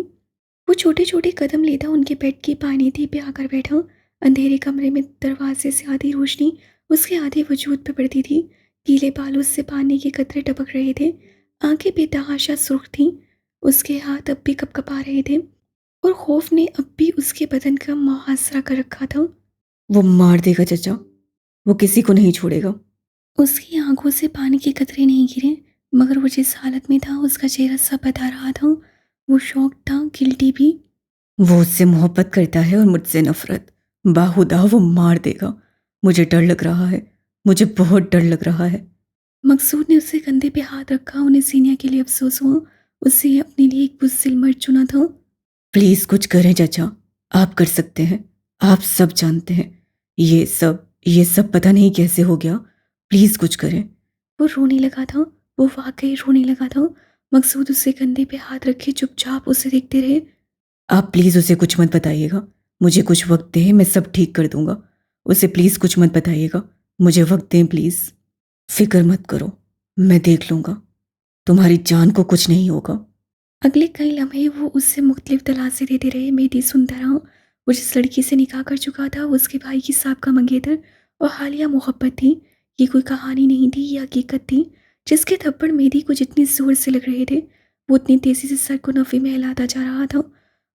वो छोटे छोटे कदम लेता उनके बेड की पायनीति पे आकर बैठा। अंधेरे कमरे में दरवाजे से आधी रोशनी उसके आधे वजूद पे पड़ती थी। गीले बाल उससे पानी के कतरे टपक रहे थे। आंखें बेतहाशा सुर्ख थीं। उसके हाथ अब भी कपकपा रहे थे और खौफ ने अब भी उसके बदन का मुहासरा कर रखा था। वो मार देगा चचा, वो किसी को नहीं छोड़ेगा। उसकी आंखों से पानी के कतरे नहीं गिरे मगर वो जिस हालत में था उसका चेहरा सब बता रहा था। वो शौक था, गिल्टी भी। वो उससे मोहब्बत करता है और मुझसे नफरत। बाहुदा वो मार देगा। मुझे डर लग रहा है, मुझे बहुत डर लग रहा है। मकसूद ने उसके कंधे पे हाथ रखा। उन्हें सीनिया के लिए अफसोस हुआ। उससे अपने लिए एक बुज़दिल मर्द चुना था। प्लीज़ कुछ करें चाचा, आप कर सकते हैं, आप सब जानते हैं। ये सब पता नहीं कैसे हो गया। प्लीज़ कुछ करें। वो रोने लगा था। वो वाकई रोने लगा था। मकसूद उसके कंधे पे हाथ रखे चुपचाप उसे देखते रहे। आप प्लीज़ उसे कुछ मत बताइएगा। मुझे कुछ वक्त दें, मैं सब ठीक कर दूंगा। उसे प्लीज़ कुछ मत बताइएगा। मुझे वक्त दें प्लीज़। फिक्र मत करो, मैं देख लूँगा। तुम्हारी जान को कुछ नहीं होगा। अगले कई लम्हे वो उससे मुख्तलिफ दलासे देते रहे। मेहदी सुनता रहा। वो जिस लड़की से निकाह कर चुका था वो उसके भाई की साबका मंगेतर और हालिया मोहब्बत थी। ये कोई कहानी नहीं थी, ये हकीकत थी। जिसके थप्पड़ मेहदी को जितनी जोर से लग रहे थे वो उतनी तेज़ी से सर को नफ़े में हिलाता जा रहा था।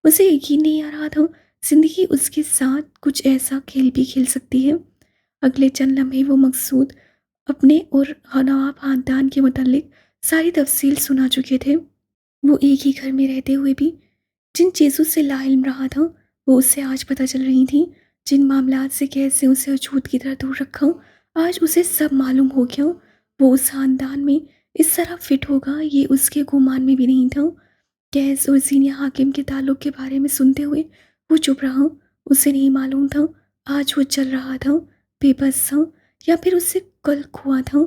उसे यकीन नहीं आ रहा था जिंदगी उसके साथ कुछ ऐसा खेल भी खेल सकती है। अगले चंद लम्हे वो मकसूद अपने और नवाब खानदान के मुतल्लिक सारी तफसील सुना चुके थे। वो एक ही घर में रहते हुए भी जिन चीज़ों से लाइल्म रहा था वो उससे आज पता चल रही थी। जिन मामलात से कैसे उसे अछूत की तरह दूर रखा आज उसे सब मालूम हो गया। वो उस खानदान में इस तरह फिट होगा ये उसके गुमान में भी नहीं था। कैस और सीनिया हाकिम के ताल्लुक के बारे में सुनते हुए वो चुप रहा। उसे नहीं मालूम था आज वो चल रहा था, बेबस था, या फिर उससे कल हुआ था।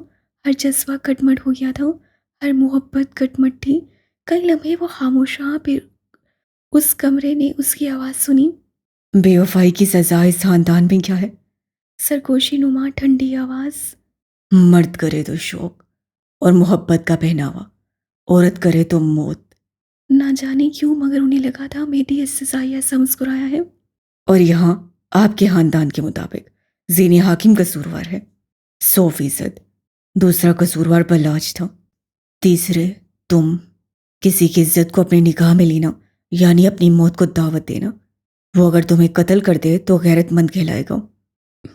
हर जज्बा कटमट हो गया था, हर मोहब्बत कटमट थी। कई लम्हे वो खामोश रहा, फिर उस कमरे ने उसकी आवाज़ सुनी। बेवफाई की सज़ा इस खानदान में क्या है? सरगोशी नुमा ठंडी आवाज़। मर्द करे तो शौक और मोहब्बत का पहनावा, औरत करे तो मौत। ना जाने क्यों मगर उन्हें लगा था मेहदी इस सजाई ऐसा मुस्कुराया है। और यहाँ आपके खानदान के मुताबिक ज़ीनी हाकिम कसूरवार है 100%। दूसरा कसूरवार बलाज था। तीसरे तुम। किसी की इज्जत को अपनी निगाह में लेना यानी अपनी मौत को दावत देना। वो अगर तुम्हें कत्ल कर दे तो गैरतमंद कहलाएगा।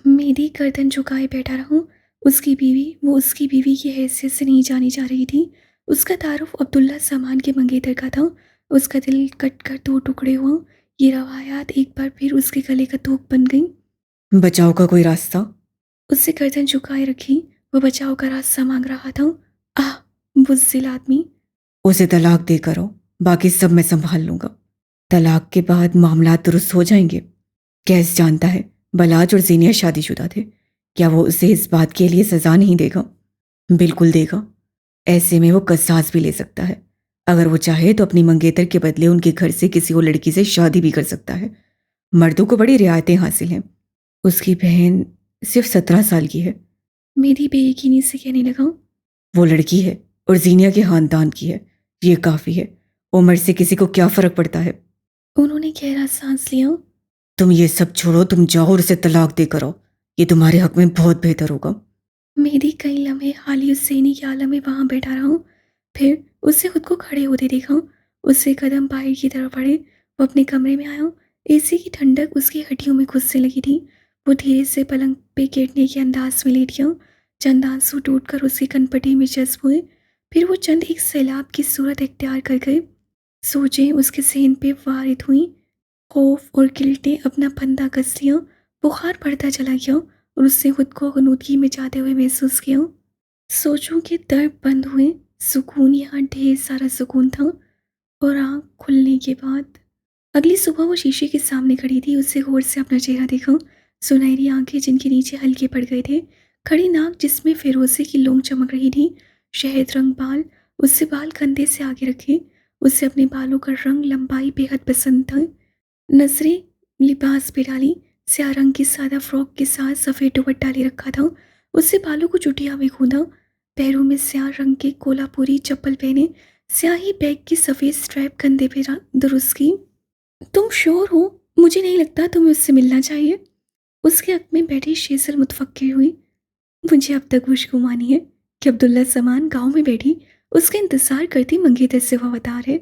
मेहदी गर्दन झुकाए बैठा रहा। उसकी बीवी, वो उसकी बीवी की हैसियत से नहीं जानी जा रही थी। उसका तारुफ अब्दुल्ला सामान के मंगेतर का था। उसका दिल कट कर दो टुकड़े हुआ। ये रवायात एक बार फिर उसके गले का तूप बन गई। बचाव का कोई रास्ता? उससे गर्दन झुकाए रखी। वो बचाव का रास्ता मांग रहा था। आह, बुज़दिल आदमी। उसे तलाक देकर आओ, बाकी सब मैं संभाल लूंगा। तलाक के बाद मामला दुरुस्त हो जाएंगे। कैस जानता है बलाज और ज़ीनिया शादीशुदा थे। क्या वो उसे इस बात के लिए सज़ा नहीं देगा? बिल्कुल देगा। ऐसे में वो कसास भी ले सकता है। अगर वो चाहे तो अपनी मंगेतर के बदले उनके घर से किसी और लड़की से शादी भी कर सकता है। मर्दों को बड़ी रियायतें हासिल हैं। उसकी बहन सिर्फ 17 साल की है। मेरी बेयकीनी से कहने लगा। वो लड़की है और ज़ीनिया के खानदान की है, ये काफ़ी है। उम्र से किसी को क्या फ़र्क पड़ता है? उन्होंने गहरा सांस लिया। तुम ये सब छोड़ो, तुम जाओ और उसे तलाक देकर आओ। ये तुम्हारे हक में बहुत बेहतर होगा। मेरी कई लम्हे हाली हुसैनी के आलम में वहाँ बैठा रहा। फिर उससे खुद को खड़े होते देखा। उससे कदम बाहर की तरफ बढ़े। वो अपने कमरे में आया। एसी की ठंडक उसकी हड्डियों में घुसने लगी थी। वो धीरे से पलंग पे लेटने के अंदाज में लेट गया। चंद आंसू टूटकर उसकी कनपटी में जज्ब हुए। फिर वो चंद एक सैलाब की सूरत इख्तियार कर गए। सोचें उसके सेहन पे वारिद हुई। खौफ और गिल्ट ने अपना फंदा कस लिया। बुखार बढ़ता चला गया और उसने खुद को गनूदगी में जाते हुए महसूस किया। सोचों के दर्द बंद हुए। सुकून, यहाँ ढेर सारा सुकून था। और आँख खुलने के बाद अगली सुबह वो शीशे के सामने खड़ी थी। उससे गौर से अपना चेहरा देखा। सुनहरी आंखें जिनके नीचे हल्के पड़ गए थे, खड़ी नाक जिसमें फिरोजे की लौंग चमक रही थी, शहद रंग बाल। उससे बाल कंधे से आगे रखे। उससे अपने बालों का रंग लंबाई बेहद पसंद था। नजरें लिबास पे डाली। स्याह रंग की सादा फ्रॉक के साथ सफ़ेद दुपट्टा ले रखा था। उससे बालों को चुटिया में कूदा। पैरों में स्याह रंग के कोल्हापुरी चप्पल पहने, स्याही बैग की सफ़ेद स्ट्रैप कंधे पे दुरुस्त की। तुम श्योर हो? मुझे नहीं लगता तुम्हें उससे मिलना चाहिए। उसके हक में बैठी शेजल मुतफक्किर हुई। मुझे अब तक खुशगुमानी है कि अब्दुल्ला सामान गांव में बैठी उसका इंतजार करती मंगेतर से वफादार है।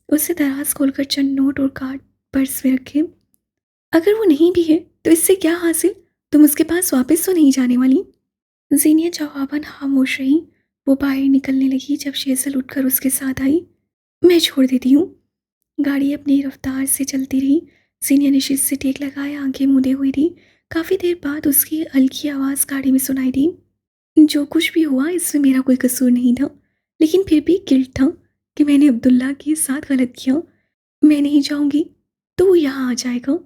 उसे दराज खोलकर चंद नोट और कार्ड पर्स में रखे। अगर वो नहीं भी है तो इससे क्या हासिल? तुम उसके पास वापस तो नहीं जाने वाली? जीनिया जवाबन खामोश रही। वो बाहर निकलने लगी जब शेजल उठकर उसके साथ आई। मैं छोड़ देती हूँ। गाड़ी अपनी रफ्तार से चलती रही। जीनिया ने शीश से टेक लगाया, आंखें मूंदे हुई रही। काफ़ी देर बाद उसकी हल्की आवाज़ गाड़ी में सुनाई दी। जो कुछ भी हुआ इसमें मेरा कोई कसूर नहीं था, लेकिन फिर भी गिल्ट था कि मैंने अब्दुल्ला के साथ गलत किया। मैं नहीं जाऊंगी तो वो यहाँ आ जाएगा।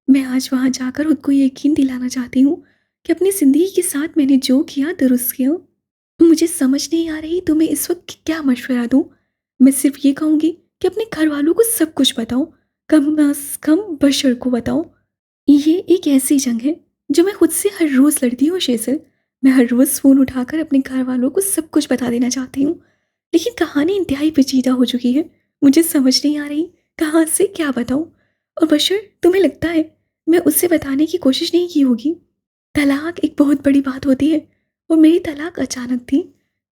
मैं आज वहाँ जाकर खुद को यकीन दिलाना चाहती हूँ कि अपनी ज़िंदगी के साथ मैंने जो किया दुरुस्त किया। मुझे समझ नहीं आ रही तुम्हें इस वक्त क्या मशवरा दूँ। मैं सिर्फ ये कहूँगी कि अपने घर वालों को सब कुछ बताओ, कम अज़ कम बशर को बताओ। ये एक ऐसी जंग है जो मैं खुद से हर रोज़ लड़ती हूँ शेजल। मैं हर रोज़ फ़ोन उठाकर अपने घर वालों को सब कुछ बता देना चाहती हूँ, लेकिन कहानी इंतहाई पेचीदा हो चुकी है। मुझे समझ नहीं आ रही कहाँ से क्या बताऊँ। और बशर, तुम्हें लगता है मैं उससे बताने की कोशिश नहीं की होगी? तलाक एक बहुत बड़ी बात होती है और मेरी तलाक अचानक थी।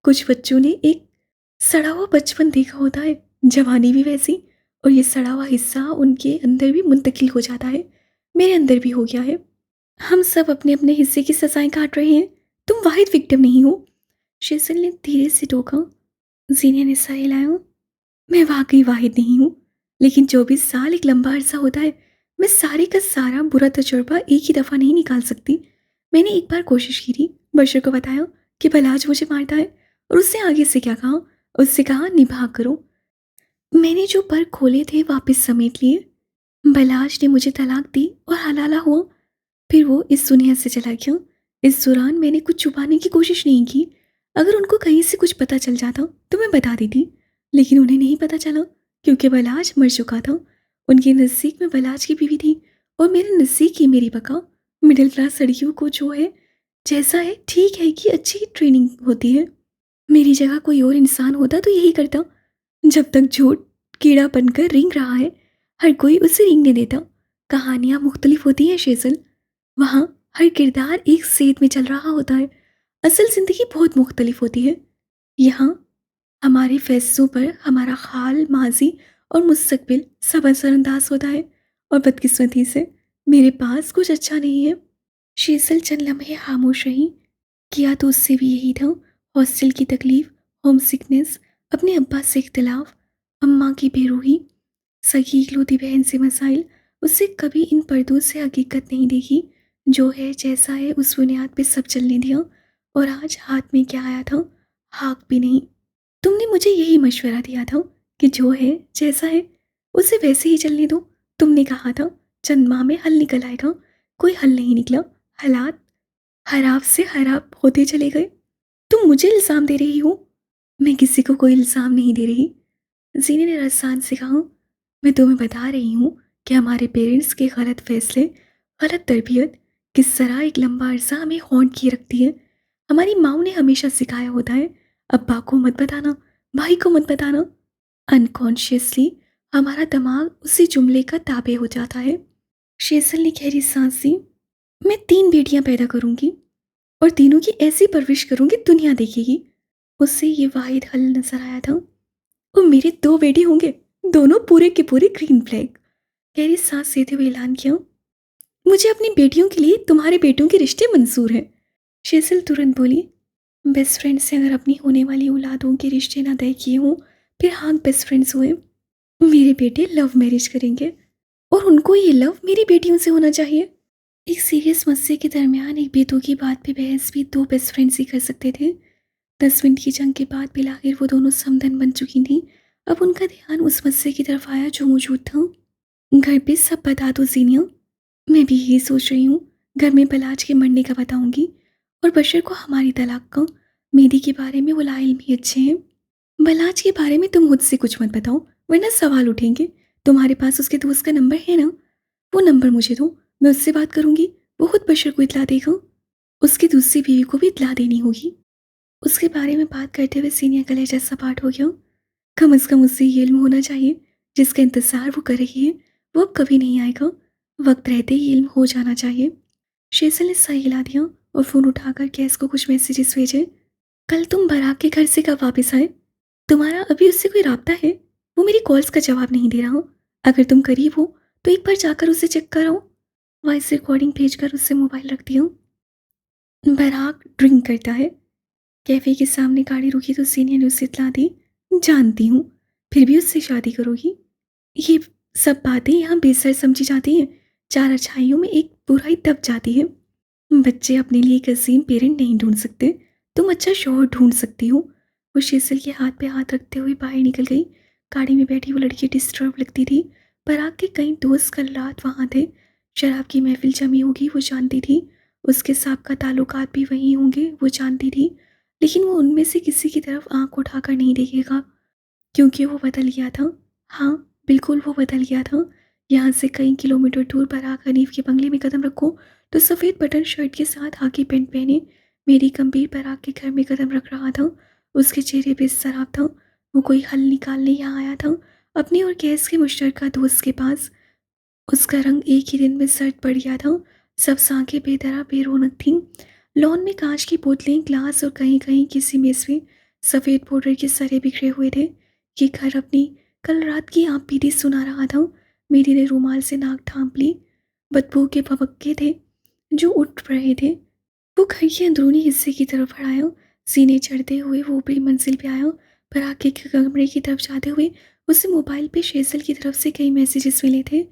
कुछ बच्चों ने एक सड़ा हुआ बचपन देखा होता है, जवानी भी वैसी, और ये सड़ा हुआ हिस्सा उनके अंदर भी मुंतकिल हो जाता है। मेरे अंदर भी हो गया है। हम सब अपने अपने हिस्से की सजाएं काट रहे हैं। तुम वाहिद विक्टिम नहीं हो। शेजल ने धीरे से टोका। जीनिया ने सर हिलाया। मैं वाकई वाहिद नहीं हूँ, लेकिन 24 साल एक लंबा अरसा होता है। मैं सारे का सारा बुरा तजुर्बा एक ही दफ़ा नहीं निकाल सकती। मैंने एक बार कोशिश की थी, बशर को बताया कि भलाज मुझे मारता है, और उससे आगे से क्या कहा? उससे कहा निभा करो। मैंने जो पर खोले थे वापस समेट लिए। बलाज ने मुझे तलाक दी और हलाला हुआ। फिर वो इस दुनिया से चला गया। इस दौरान मैंने कुछ छुपाने की कोशिश नहीं की। अगर उनको कहीं से कुछ पता चल जाता तो मैं बता देती, लेकिन उन्हें नहीं पता चला क्योंकि बलाज मर चुका था। उनके नज़दीक में बलाज की बीवी थी और मेरे नज़दीक ही मेरी बका। मिडिल क्लास लड़कियों को जो है जैसा है ठीक है कि अच्छी ट्रेनिंग होती है। मेरी जगह कोई और इंसान होता तो यही करता। जब तक झूठ कीड़ा बनकर रेंग रहा है, हर कोई उसे रेंगने देता। कहानियाँ मुख्तलिफ होती हैं शेजल। वहाँ हर किरदार एक सेद में चल रहा होता है। असल ज़िंदगी बहुत मुख्तलिफ होती है। यहाँ हमारे फैसलों पर हमारा हाल, माजी और मुस्तकबिल सब असरअंदाज होता है, और बदकिस्मती से मेरे पास कुछ अच्छा नहीं है। शेजल चंद लम्हे खामोश रही। किया तो उससे भी यही था। हॉस्टल की तकलीफ, होम सिकनेस, अपने अब्बा से इख्तिलाफ, अम्मा की बेरूही, सगी इकलौती बहन से मसाइल। उससे कभी इन पर्दों से हकीकत नहीं देखी। जो है जैसा है उस बुनियाद पे सब चलने दिया, और आज हाथ में क्या आया था? हाक भी नहीं। तुमने मुझे यही मशवरा दिया था कि जो है जैसा है उसे वैसे ही चलने दो। तुमने कहा था चंद माह में हल निकल आएगा। कोई हल नहीं निकला। हालात खराब से खराब होते चले गए। तुम मुझे इल्ज़ाम दे रही हो? मैं किसी को कोई इल्ज़ाम नहीं दे रही। जीने ने रसान से कहा। मैं तुम्हें बता रही हूँ कि हमारे पेरेंट्स के गलत फैसले, गलत तरबियत किस तरह एक लंबा अरसा हमें हॉन्ट किए रखती है। हमारी माँ ने हमेशा सिखाया होता है अब्बा को मत बताना, भाई को मत बताना। अनकॉन्शियसली हमारा दिमाग उसी जुमले का ताबे हो जाता है। शेजल ने गहरी सांस ली। मैं 3 बेटियां पैदा करूंगी और तीनों की ऐसी परवरिश करूंगी दुनिया देखेगी। उससे ये वाहिद हल नजर आया था। और मेरे 2 बेटे होंगे, दोनों पूरे के पूरे ग्रीन फ्लैग। गहरी सांस लेते हुए ऐलान किया। मुझे अपनी बेटियों के लिए तुम्हारे बेटों के रिश्ते मंजूर हैं। शेजल तुरंत बोली। बेस्ट फ्रेंड से अगर अपनी होने वाली औलादों के रिश्ते ना तय किए हों, फिर हाँ बेस्ट फ्रेंड्स हुए। मेरे बेटे लव मैरिज करेंगे और उनको ये लव मेरी बेटियों से होना चाहिए। एक सीरियस मसले के दरमियान एक बेतुकी बात पे बहस भी 2 बेस्ट फ्रेंड्स ही कर सकते थे। 10 मिनट की जंग के बाद बिलाखिर वो दोनों समधन बन चुकी थीं। अब उनका ध्यान उस मसले की तरफ आया जो मौजूद था। घर पे सब बता दो जीनिया। मैं भी यही सोच रही हूँ। घर में बलाज के मरने का बताऊंगी और बशर को हमारी तलाक का। मेहदी के बारे में वो लाइल भी अच्छे हैं। बलाज के बारे में तुम मुझसे कुछ मत बताओ, वरना सवाल उठेंगे। तुम्हारे पास उसके दोस्त का नंबर है ना? वो नंबर मुझे दो, मैं उससे बात करूंगी। वो खुद बशर को इतला देगा। उसकी दूसरी बीवी को भी इतला देनी होगी। اس کے بارے میں بات کرتے ہوئے سینیا کلیجہ سپاٹ ہو گیا۔ کم از کم اس سے یہ علم ہونا چاہیے جس کا انتظار وہ کر رہی ہے وہ اب کبھی نہیں آئے گا، وقت رہتے ہی علم ہو جانا چاہیے۔ شیزل نے سر ہلا دیا اور فون اٹھا کر کیس کو کچھ میسیجز بھیجے۔ کل تم براق کے گھر سے کب واپس آئے؟ تمہارا ابھی اس سے کوئی رابطہ ہے؟ وہ میری کالز کا جواب نہیں دے رہا۔ اگر تم قریب ہو تو ایک بار جا کر اسے چیک کراؤ۔ وائس ریکارڈنگ بھیج کر اس سے موبائل رکھ دیا۔ براق ڈرنک کرتا ہے۔ کیفے کے سامنے گاڑی روکی تو سینیا نے اسے اطلاع دی، جانتی ہوں پھر بھی اس سے شادی کرو گی؟ یہ سب باتیں یہاں بے سر سمجھی جاتی ہیں، چار اچھائیوں میں ایک برائی دب جاتی ہے۔ بچے اپنے لیے ایک عظیم پیرنٹ نہیں ڈھونڈ سکتے، تم اچھا شوہر ڈھونڈ سکتی ہو۔ وہ شیزل کے ہاتھ پہ ہاتھ رکھتے ہوئے باہر نکل گئی۔ گاڑی میں بیٹھی وہ لڑکی ڈسٹرب لگتی تھی۔ براق کے کئی دوست کل رات وہاں تھے، شراب کی محفل جمی ہوگی وہ جانتی تھی، اس کے سابقہ تعلقات بھی وہیں ہوں گے وہ جانتی تھی، لیکن وہ ان میں سے کسی کی طرف آنکھ اٹھا کر نہیں دیکھے گا کیونکہ وہ بدل گیا تھا۔ ہاں بالکل وہ بدل گیا تھا۔ یہاں سے کئی کلومیٹر دور براق حنیف کے بنگلے میں قدم رکھو تو سفید بٹن شرٹ کے ساتھ ہاکی پینٹ پہنے میری گمبھیر براق کے گھر میں قدم رکھ رہا تھا۔ اس کے چہرے پہ اضطراب تھا، وہ کوئی حل نکالنے یہاں آیا تھا اپنی اور کیس کے مشترکہ دوست کے پاس۔ اس کا رنگ ایک ہی دن میں سرد پڑ گیا تھا، سب آنکھیں بے طرح بے رونق تھیں۔ لان میں کانچ کی بوتلیں، گلاس اور کہیں کہیں کسی میز میں سفید پاؤڈر کے سرے بکھرے ہوئے تھے۔ یہ گھر اپنی کل رات کی آپ بیتی سنا رہا تھا۔ میری نے رومال سے ناک ڈھانپ لی، بدبو کے بھوکے تھے جو اٹھ رہے تھے۔ وہ گھر کے اندرونی حصے کی طرف بڑھایا، سینے چڑھتے ہوئے وہ اوپری منزل پہ آیا۔ براق کے کمرے کی طرف جاتے ہوئے اسے موبائل پہ شیزل کی طرف سے کئی میسیجز ملے تھے،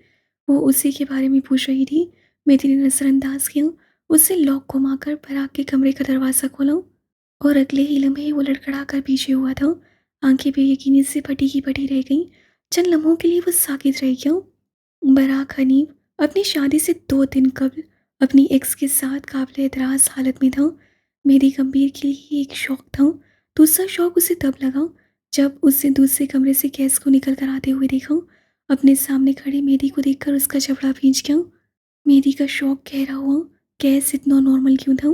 وہ اسی کے بارے میں پوچھ رہی تھی۔ میری نے نظر انداز کیا، اسے لاک گھما کر براق کے کمرے کا دروازہ کھولا اور اگلے ہی لمحے وہ لڑکھڑا کر پیچھے ہوا تھا۔ آنکھیں بے یقینی سے پھٹی کی پھٹی رہ گئیں۔ چند لمحوں کے لیے وہ ساکت رہ گیا۔ براق حنیف اپنی شادی سے 2 دن قبل اپنی ایکس کے ساتھ قابل اعتراض حالت میں تھا۔ میری گمبھیر کے لیے ایک شوق تھا، دوسرا شوق اسے تب لگا جب اسے دوسرے کمرے سے کیس کو نکل کر آتے ہوئے دیکھا۔ اپنے سامنے کھڑی میری کو دیکھ کر اس کا جبڑا بھینچ گیا۔ میری کا شوق گہرا ہوا، کیس اتنا نارمل کیوں تھا؟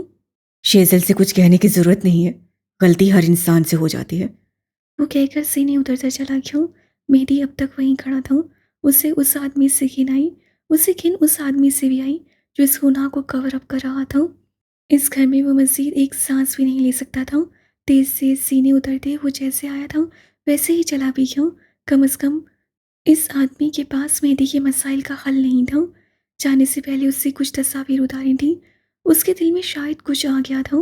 شیزل سے کچھ کہنے کی ضرورت نہیں ہے، غلطی ہر انسان سے ہو جاتی ہے۔ وہ کہہ کر سینے اترتا چلا گیا۔ میری اب تک وہیں کھڑا تھا، اسے اس آدمی سے گھن آئی، اسے گھن اس آدمی سے بھی آئی جو اس گناہ کو کور اپ کر رہا تھا۔ اس گھر میں وہ مزید ایک سانس بھی نہیں لے سکتا تھا۔ تیز تیز سینے اترتے وہ جیسے آیا تھا ویسے ہی چلا بھی گیا۔ کم از کم اس آدمی کے پاس مہدی کے مسائل کا حل نہیں تھا۔ جانے سے پہلے اس سے کچھ تصاویر اتاری تھیں، اس کے دل میں شاید کچھ آ گیا تھا۔